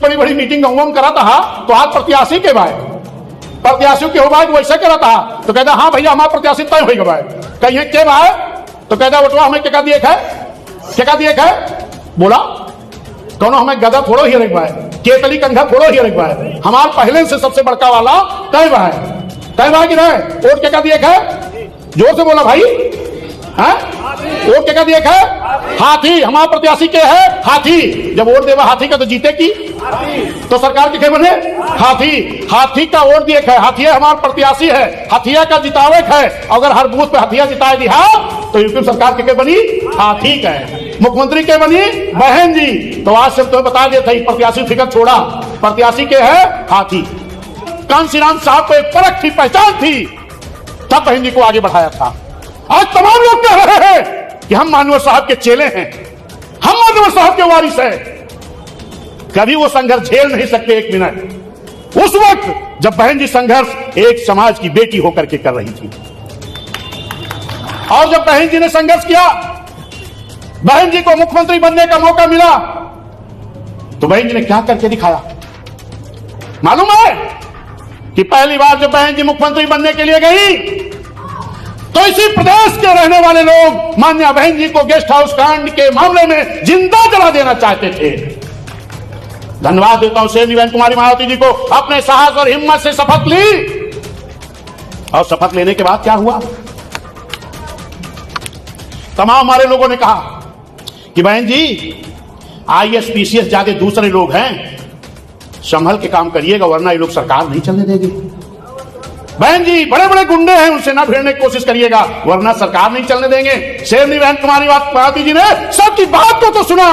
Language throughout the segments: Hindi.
बड़ी बड़ी मीटिंग गाँव में करा था, तो आज प्रत्याशी के भाई प्रत्याशियों के हो भाई वैसे करा था, तो कहता हाँ भैया हमारा प्रत्याशी तय होगा भाई, कहिए के भाई, तो कहता बटवा हमें क्या दिए है, बोला कौन हमें गदा फोड़ो ही रख भाई, केतली कंधा फोड़ो ही रख भाई, हमारे पहले से सबसे बड़का वाला तय भाई कि नहीं, वोट क्या दिए है, जोर से बोला भाई, वोट क्या दिए है, हाथी, हमारा प्रत्याशी के है हाथी, जब वोट देवा हाथी का तो जीते की, तो सरकार के बने हाथी का वोट दिए है, हाथिया हमारा प्रत्याशी है, हाथिया का जितावे है, अगर हर बूथ पे हाथिया जिताए दिया तो यूपी सरकार के बनी हाथी का है, मुख्यमंत्री के बनी बहन जी, तो आज से तुम्हें बता देते प्रत्याशी फिक्र छोड़ा, प्रत्याशी के है हाथी। कांशीराम साहब को एक परख थी, पहचान थी, तब बहन जी को आगे बढ़ाया था। आज तमाम लोग कह रहे हैं कि हम मानवर साहब के चेले हैं, हम मानवर साहब के वारिस हैं, कभी वो संघर्ष झेल नहीं सकते एक मिनट। उस वक्त जब बहन जी संघर्ष एक समाज की बेटी होकर के कर रही थी, और जब बहन जी ने संघर्ष किया, बहन जी को मुख्यमंत्री बनने का मौका मिला, तो बहन जी ने क्या करके दिखाया मालूम है? कि पहली बार जब बहन जी मुख्यमंत्री बनने के लिए गई, तो इसी प्रदेश के रहने वाले लोग मान्या बहन जी को गेस्ट हाउस कांड के मामले में जिंदा जला देना चाहते थे। धन्यवाद देता हूं शेरनी बहन कुमारी मायावती जी को, अपने साहस और हिम्मत से शपथ ली, और शपथ लेने के बाद क्या हुआ? तमाम हमारे लोगों ने कहा कि बहन जी आईएएस पीसीएस जाके दूसरे लोग हैं, संभल के काम करिएगा वरना ये लोग सरकार नहीं चलने देगी। बहन जी बड़े बड़े गुंडे हैं, उनसे ना भिड़ने की कोशिश करिएगा वरना सरकार नहीं चलने देंगे। शेरनी बहन कुमारी मायावती जी ने सबकी बात को तो सुना,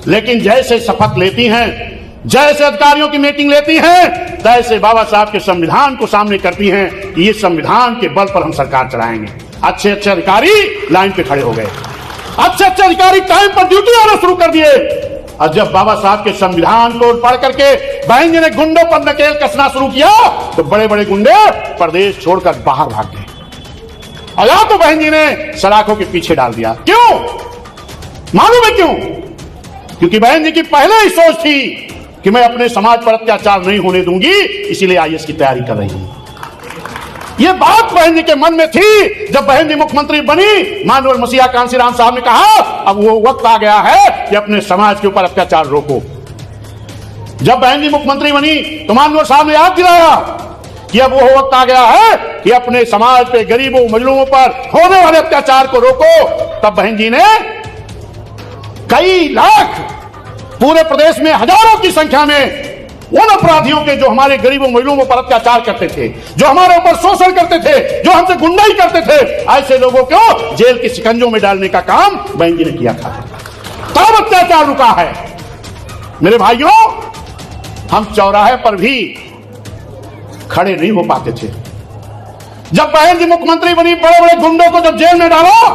लेकिन जैसे शपथ लेती हैं, जैसे अधिकारियों की मीटिंग लेती हैं, तैसे बाबा साहब के संविधान को सामने करती हैं कि ये संविधान के बल पर हम सरकार चलाएंगे। अच्छे अच्छे अधिकारी लाइन पे खड़े हो गए, अच्छे अच्छे अधिकारी टाइम पर ड्यूटी आना शुरू कर दिए, और जब बाबा साहब के संविधान को पढ़ करके बहन जी ने गुंडों पर नकेल कसना शुरू किया, तो बड़े बड़े गुंडे प्रदेश छोड़कर बाहर भाग गए, और या तो बहन जी ने सलाखों के पीछे डाल दिया। क्यों मालूम है क्यों? क्योंकि बहन जी की पहले ही सोच थी कि मैं अपने समाज पर अत्याचार नहीं होने दूंगी, इसीलिए आईएएस की तैयारी कर रही हूं। यह बात बहन जी के मन में थी। जब बहन जी मुख्यमंत्री बनी, मानवर मसीहा कांशीराम साहब ने कहा अब वो वक्त आ गया है कि अपने समाज के ऊपर अत्याचार रोको। जब बहन जी मुख्यमंत्री बनी तो मानवर साहब ने याद दिलाया कि अब वो वक्त आ गया है कि अपने समाज पे गरीबों मजलूमों पर होने वाले अत्याचार को रोको। तब बहन जी ने कई लाख, पूरे प्रदेश में हजारों की संख्या में उन अपराधियों के जो हमारे गरीबों मजलूमों पर अत्याचार करते थे, जो हमारे ऊपर शोषण करते थे, जो हमसे गुंडाई करते थे, ऐसे लोगों को जेल के शिकंजों में डालने का काम बहन जी ने किया था। तब अत्याचार रुका है। मेरे भाइयों, हम चौराहे पर भी खड़े नहीं हो पाते थे। जब बहन जी मुख्यमंत्री बनी, बड़े बड़े गुंडों को जब जेल में डाला,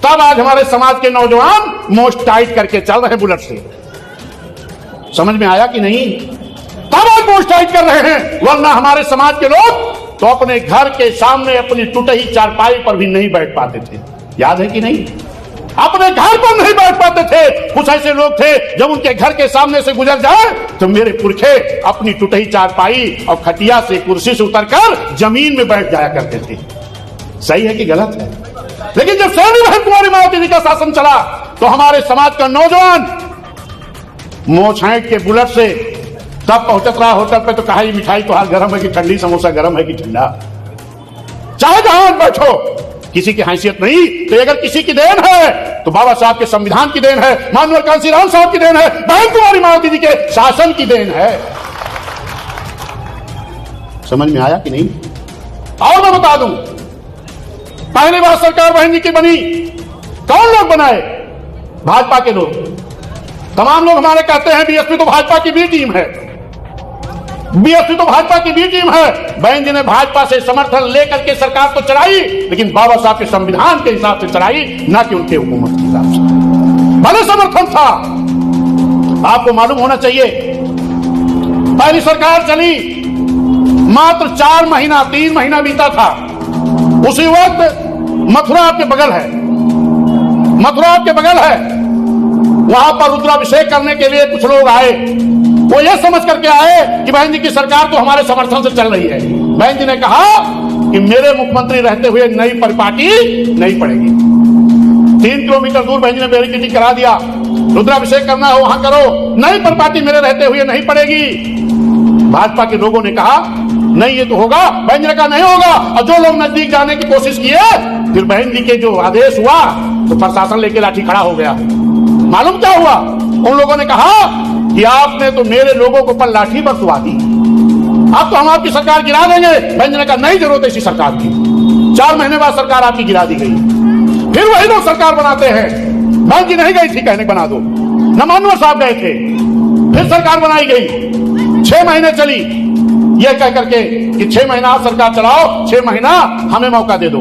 तब आज हमारे समाज के नौजवान मोस्ट टाइट करके चल रहे बुलेट से। समझ में आया कि नहीं? तब आज मोस्ट टाइट कर रहे हैं, वरना हमारे समाज के लोग तो अपने घर के सामने अपनी टूटी चारपाई पर भी नहीं बैठ पाते थे। याद है कि नहीं? अपने घर पर नहीं बैठ पाते थे। कुछ ऐसे लोग थे जब उनके घर के सामने से गुजर जाए तो मेरे पुरखे अपनी टूटी चारपाई और खटिया से, कुर्सी से उतरकर जमीन में बैठ जाया करते थे। सही है कि गलत है? लेकिन जब शेरनी बहन कुमारी मायावती जी का शासन चला तो हमारे समाज का नौजवान मोछ छांट के बुलेट से तब पहुंचत रहा होटल पे, तो कहा ये मिठाई तो हाल गर्म है कि ठंडी, समोसा गर्म है कि ठंडा, चाहे जहां बैठो, किसी की हैसियत नहीं। तो अगर किसी की देन है तो बाबा साहब के संविधान की देन है, मानवर कांशीराम साहब की देन है, बहन कुमारी मायावती जी के शासन की देन है। समझ में आया कि नहीं? और मैं बता दूं, पहली बार सरकार बहन जी की बनी, कौन लोग बनाए? भाजपा के लोग। तमाम लोग हमारे कहते हैं बीएसपी तो भाजपा की बी टीम है, बीएसपी तो भाजपा की बी टीम है। बहन जी ने भाजपा से समर्थन लेकर के सरकार तो चलाई, लेकिन बाबा साहब के संविधान के हिसाब से चलाई, ना कि उनके हुकूमत के हिसाब से। भले समर्थन था, आपको मालूम होना चाहिए, पहली सरकार चली मात्र 4 महीना, 3 महीना बीता था। उसी वक्त मथुरा आपके बगल है, मथुरा आपके बगल है, वहां पर रुद्राभिषेक करने के लिए कुछ लोग आए। वो ये समझ करके आए कि बहन जी की सरकार तो हमारे समर्थन से चल रही है। बहन जी ने कहा कि मेरे मुख्यमंत्री रहते हुए नई परिपाटी नहीं पड़ेगी। 3 किलोमीटर दूर बहन जी ने बैरिकेडिंग करा दिया, रुद्राभिषेक करना हो वहां करो, नई परिपाटी मेरे रहते हुए नहीं पड़ेगी। भाजपा के लोगों ने कहा नहीं ये तो होगा, बहन जी ने कहा नहीं होगा। और जो लोग नजदीक जाने की कोशिश किए, फिर बहन जी के जो आदेश हुआ तो प्रशासन लेके लाठी खड़ा हो गया। मालूम क्या हुआ? उन लोगों ने कहा कि आपने तो मेरे लोगों को पर लाठी बरसवा दी, अब तो हम आपकी सरकार गिरा देंगे। बहन जी ने कहा नहीं जरूरत है इसी सरकार की, 4 महीने बाद सरकार आपकी गिरा दी गई। फिर वही लोग सरकार बनाते हैं। बहन जी नहीं गई थी कहने बना दो, नमानुअर साहब गए थे, फिर सरकार बनाई गई, 6 महीने चली, यह कह करके कि 6 महीना आप सरकार चलाओ, 6 महीना हमें मौका दे दो।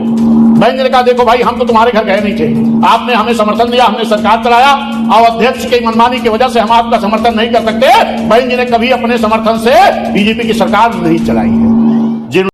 बहन जी ने कहा देखो भाई हम तो तुम्हारे घर गए नहीं थे, आपने हमें समर्थन दिया, हमने सरकार चलाया, और अध्यक्ष की मनमानी की वजह से हम आपका समर्थन नहीं कर सकते। बहन जी ने कभी अपने समर्थन से बीजेपी की सरकार नहीं चलाई है।